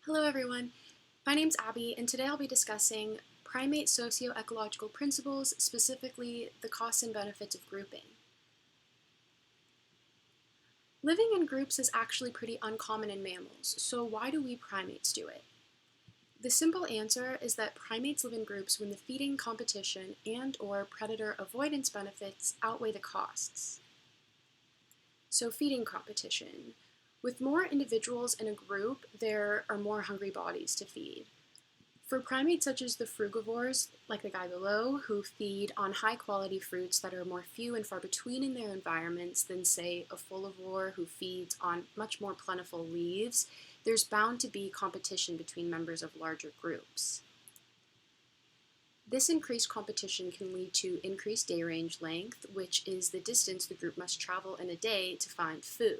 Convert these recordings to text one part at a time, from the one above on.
Hello everyone, my name's Abby and today I'll be discussing primate socio-ecological principles, specifically the costs and benefits of grouping. Living in groups is actually pretty uncommon in mammals, so why do we primates do it? The simple answer is that primates live in groups when the feeding competition and/or predator avoidance benefits outweigh the costs. So feeding competition. With more individuals in a group, there are more hungry bodies to feed. For primates such as the frugivores, like the guy below, who feed on high-quality fruits that are more few and far between in their environments than, say, a folivore who feeds on much more plentiful leaves, there's bound to be competition between members of larger groups. This increased competition can lead to increased day range length, which is the distance the group must travel in a day to find food.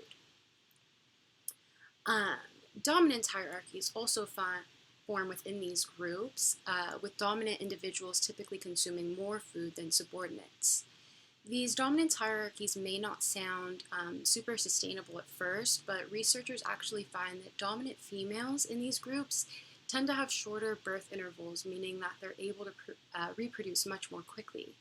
Dominance hierarchies also form within these groups, with dominant individuals typically consuming more food than subordinates. These dominance hierarchies may not sound super sustainable at first, but researchers actually find that dominant females in these groups tend to have shorter birth intervals, meaning that they're able to reproduce much more quickly.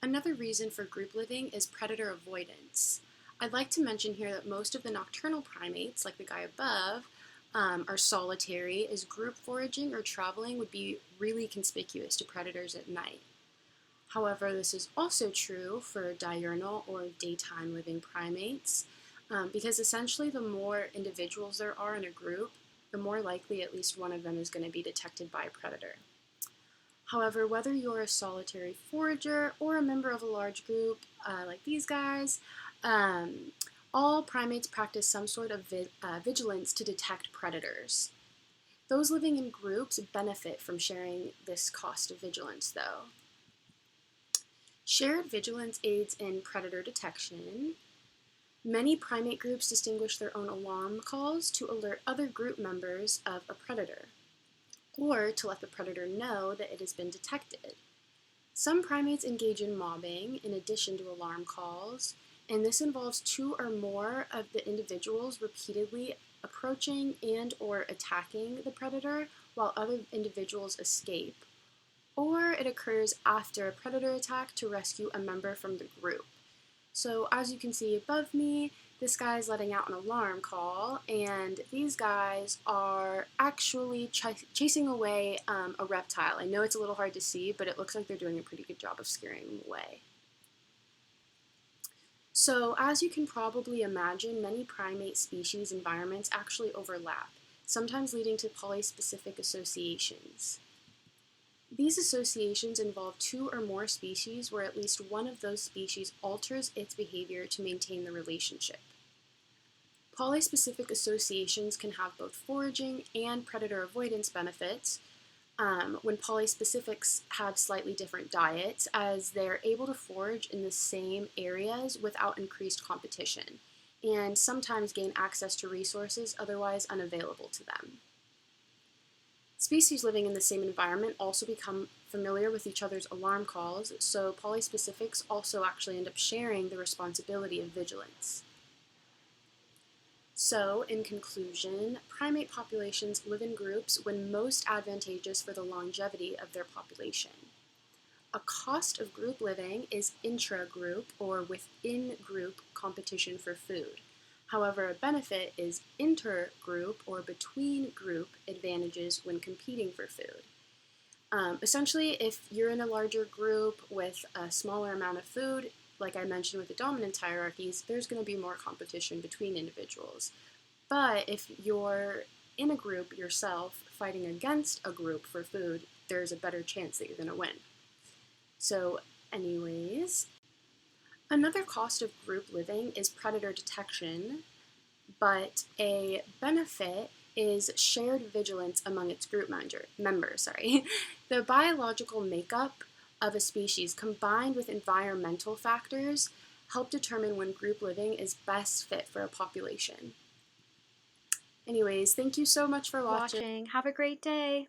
Another reason for group living is predator avoidance. I'd like to mention here that most of the nocturnal primates, like the guy above, are solitary, as group foraging or traveling would be really conspicuous to predators at night. However, this is also true for diurnal or daytime living primates, because essentially the more individuals there are in a group, the more likely at least one of them is going to be detected by a predator. However, whether you're a solitary forager or a member of a large group like these guys, all primates practice some sort of vigilance to detect predators. Those living in groups benefit from sharing this cost of vigilance, though. Shared vigilance aids in predator detection. Many primate groups distinguish their own alarm calls to alert other group members of a predator, or to let the predator know that it has been detected. Some primates engage in mobbing in addition to alarm calls, and this involves two or more of the individuals repeatedly approaching and/or attacking the predator while other individuals escape, or it occurs after a predator attack to rescue a member from the group. So as you can see above me, this guy's letting out an alarm call, and these guys are actually chasing away a reptile. I know it's a little hard to see, but it looks like they're doing a pretty good job of scaring them away. So as you can probably imagine, many primate species environments actually overlap, sometimes leading to polyspecific associations. These associations involve two or more species where at least one of those species alters its behavior to maintain the relationship. Polyspecific associations can have both foraging and predator avoidance benefits when polyspecifics have slightly different diets, as they're able to forage in the same areas without increased competition, and sometimes gain access to resources otherwise unavailable to them. Species living in the same environment also become familiar with each other's alarm calls, so polyspecifics also actually end up sharing the responsibility of vigilance. So, in conclusion, primate populations live in groups when most advantageous for the longevity of their population. A cost of group living is intra-group or within-group competition for food. However, a benefit is inter-group or between-group advantages when competing for food. Essentially, if you're in a larger group with a smaller amount of food, like I mentioned with the dominance hierarchies, there's going to be more competition between individuals. But if you're in a group yourself fighting against a group for food, there's a better chance that you're going to win. So anyways, another cost of group living is predator detection, but a benefit is shared vigilance among its group members. The biological makeup of a species combined with environmental factors help determine when group living is best fit for a population. Anyways, thank you so much for watching. Have a great day.